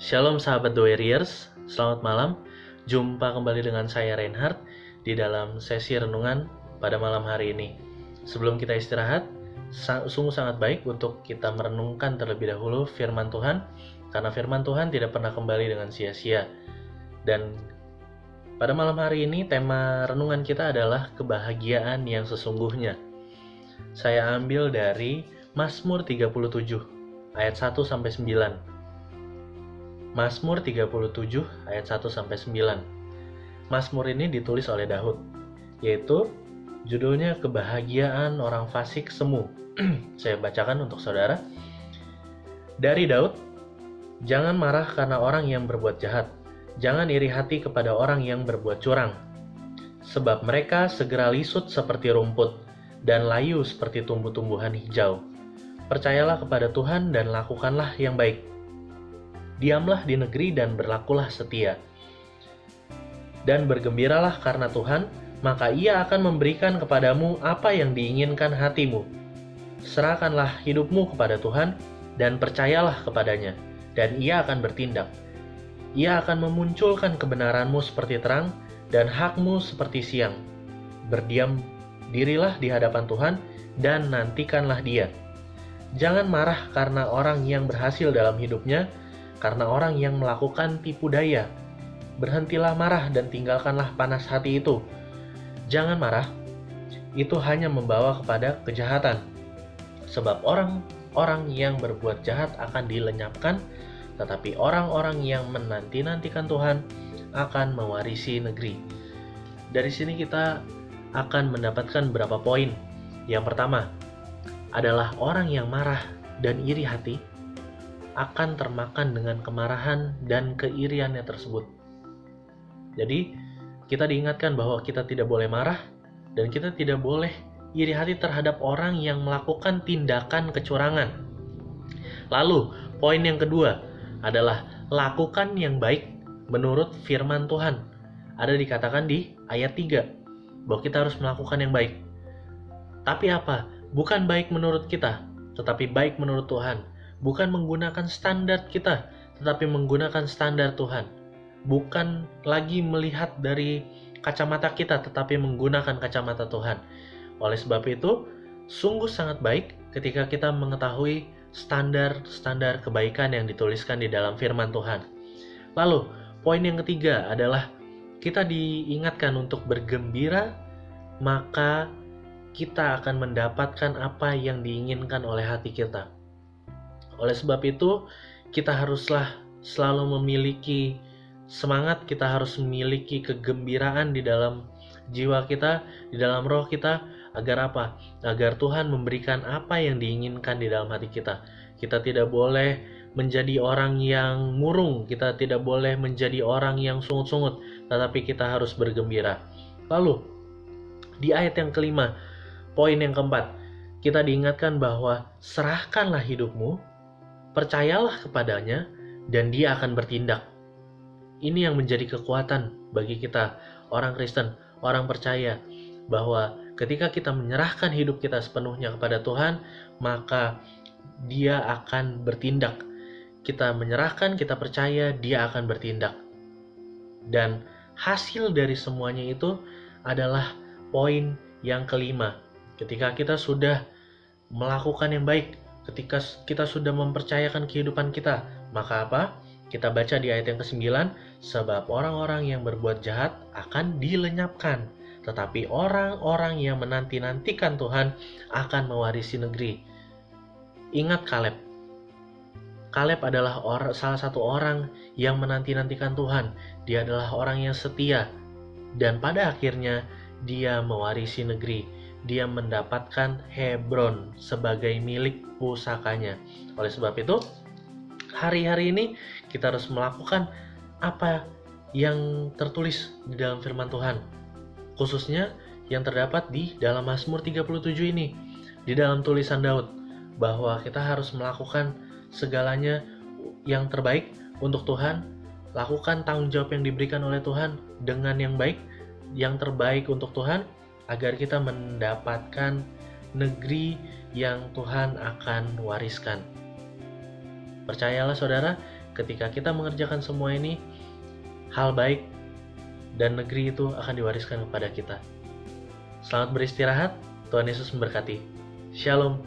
Shalom sahabat The Warriors, selamat malam. Jumpa kembali dengan saya Reinhard di dalam sesi renungan pada malam hari ini. Sebelum kita istirahat, sungguh sangat baik untuk kita merenungkan terlebih dahulu firman Tuhan, karena firman Tuhan tidak pernah kembali dengan sia-sia. Dan pada malam hari ini tema renungan kita adalah kebahagiaan yang sesungguhnya. Saya ambil dari Mazmur 37 ayat 1-9. Mazmur 37 ayat 1-9. Mazmur ini ditulis oleh Daud, yaitu judulnya Kebahagiaan Orang Fasik Semu. Saya bacakan untuk saudara. Dari Daud, jangan marah karena orang yang berbuat jahat, jangan iri hati kepada orang yang berbuat curang. Sebab mereka segera lisut seperti rumput, dan layu seperti tumbuh-tumbuhan hijau. Percayalah kepada Tuhan dan lakukanlah yang baik. Diamlah di negeri dan berlakulah setia. Dan bergembiralah karena Tuhan, maka Ia akan memberikan kepadamu apa yang diinginkan hatimu. Serahkanlah hidupmu kepada Tuhan dan percayalah kepadanya, dan Ia akan bertindak. Ia akan memunculkan kebenaranmu seperti terang dan hakmu seperti siang. Berdiam dirilah di hadapan Tuhan dan nantikanlah Dia. Jangan marah karena orang yang berhasil dalam hidupnya, karena orang yang melakukan tipu daya. Berhentilah marah dan tinggalkanlah panas hati itu. Jangan marah, itu hanya membawa kepada kejahatan. Sebab orang-orang yang berbuat jahat akan dilenyapkan, tetapi orang-orang yang menanti-nantikan Tuhan akan mewarisi negeri. Dari sini kita akan mendapatkan beberapa poin. Yang pertama adalah orang yang marah dan iri hati akan termakan dengan kemarahan dan keiriannya tersebut. Jadi, kita diingatkan bahwa kita tidak boleh marah dan kita tidak boleh iri hati terhadap orang yang melakukan tindakan kecurangan. Lalu, poin yang kedua adalah lakukan yang baik menurut firman Tuhan. Ada dikatakan di ayat 3 bahwa kita harus melakukan yang baik. Tapi apa? Bukan baik menurut kita, tetapi baik menurut Tuhan. Bukan menggunakan standar kita, tetapi menggunakan standar Tuhan. Bukan lagi melihat dari kacamata kita, tetapi menggunakan kacamata Tuhan. Oleh sebab itu, sungguh sangat baik ketika kita mengetahui standar-standar kebaikan yang dituliskan di dalam firman Tuhan. Lalu, poin yang ketiga adalah kita diingatkan untuk bergembira, maka kita akan mendapatkan apa yang diinginkan oleh hati kita. Oleh sebab itu, kita haruslah selalu memiliki semangat, kita harus memiliki kegembiraan di dalam jiwa kita, di dalam roh kita, agar apa? Agar Tuhan memberikan apa yang diinginkan di dalam hati kita. Kita tidak boleh menjadi orang yang murung, kita tidak boleh menjadi orang yang sungut-sungut, tetapi kita harus bergembira. Lalu, di ayat yang kelima, poin yang keempat, kita diingatkan bahwa serahkanlah hidupmu, percayalah kepadanya, dan Dia akan bertindak. Ini yang menjadi kekuatan bagi kita, orang Kristen, orang percaya, bahwa ketika kita menyerahkan hidup kita sepenuhnya kepada Tuhan, maka Dia akan bertindak. Kita menyerahkan, kita percaya, Dia akan bertindak. Dan hasil dari semuanya itu adalah poin yang kelima. Ketika kita sudah melakukan yang baik, ketika kita sudah mempercayakan kehidupan kita, maka apa? Kita baca di ayat yang ke-9, sebab orang-orang yang berbuat jahat akan dilenyapkan, tetapi orang-orang yang menanti-nantikan Tuhan akan mewarisi negeri. Ingat Kaleb. Kaleb adalah salah satu orang yang menanti-nantikan Tuhan. Dia adalah orang yang setia, dan pada akhirnya dia mewarisi negeri. Dia mendapatkan Hebron sebagai milik pusakanya. Oleh sebab itu, hari-hari ini kita harus melakukan apa yang tertulis di dalam firman Tuhan. Khususnya yang terdapat di dalam Mazmur 37 ini. Di dalam tulisan Daud, bahwa kita harus melakukan segalanya yang terbaik untuk Tuhan. Lakukan tanggung jawab yang diberikan oleh Tuhan dengan yang baik, yang terbaik untuk Tuhan, agar kita mendapatkan negeri yang Tuhan akan wariskan. Percayalah saudara, ketika kita mengerjakan semua ini, hal baik dan negeri itu akan diwariskan kepada kita. Selamat beristirahat, Tuhan Yesus memberkati. Shalom.